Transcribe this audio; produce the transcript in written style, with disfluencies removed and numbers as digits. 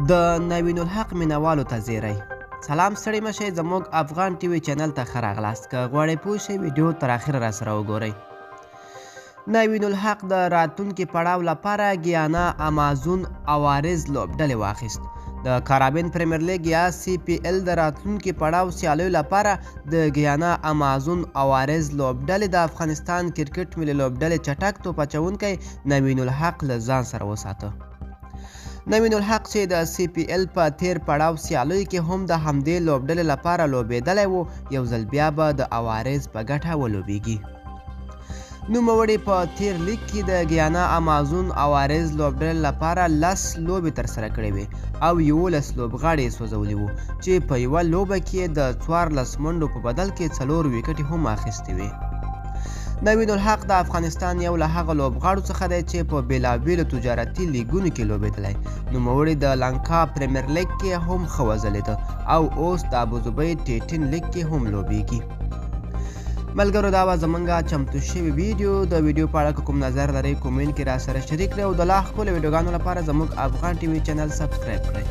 د نوین الحق مینوالو ته زیری. سلام ستړي مشئ، زموږ افغان ټي وي چینل ته ښه راغلاست. که غواړئ پوه شئ ویډیو تر اخره راسره وګورئ. نوین الحق د راتلونکي پړاو لپاره ګیانا امازون عوارض لوبډلې واخیست. د کارابین پریمیر لیګ یا سی پی ال د راتلونکي پړاو سیالیو لپاره د ګیانا امازون عوارض لوبډلې د افغانستان کرکټ ملي لوبډلې چټک توپ اچوونکی نوین الحق له ځان سره وساته. نوین الحق چې د سی پی ال په تیر پړاو سیالیو کې هم د همدې لوبډلې لپاره لوبېدلی و، یو ځل بیا به د عوارض په ګټه ولوبېږي. نوموړي په تیر لیګ کې د ګیانا امازون عوارض لوبډلې لپاره 10 لوبې ترسره کړې وې او 11 لوبغاړي یې سوځولي وو چې په یوه لوبه کې د 14 منډو په بدل کې 4 ویکټې هم اخیستې وې. نوین الحق د افغانستان یو له هغه لوبغاړو څخه دی چې په بېلابېلو تجارتي لیګونو کې لوبېدلی. نوموړي د لنکا پریمیر لیګ کې هم ښه وځلېده او اوس د ابوظبي ټي10 لیګ کې هم لوبېږي. ملګرو، دا وه زموږ چمتو شوې ویډیو. د ویډیو په اړه که کوم نظر لرئ کومنټ کې راسره شریک کړئ او د لا ښکلو ویډیوګانو لپاره زموږ افغان ټي وي چینل سبسکرایب کړئ.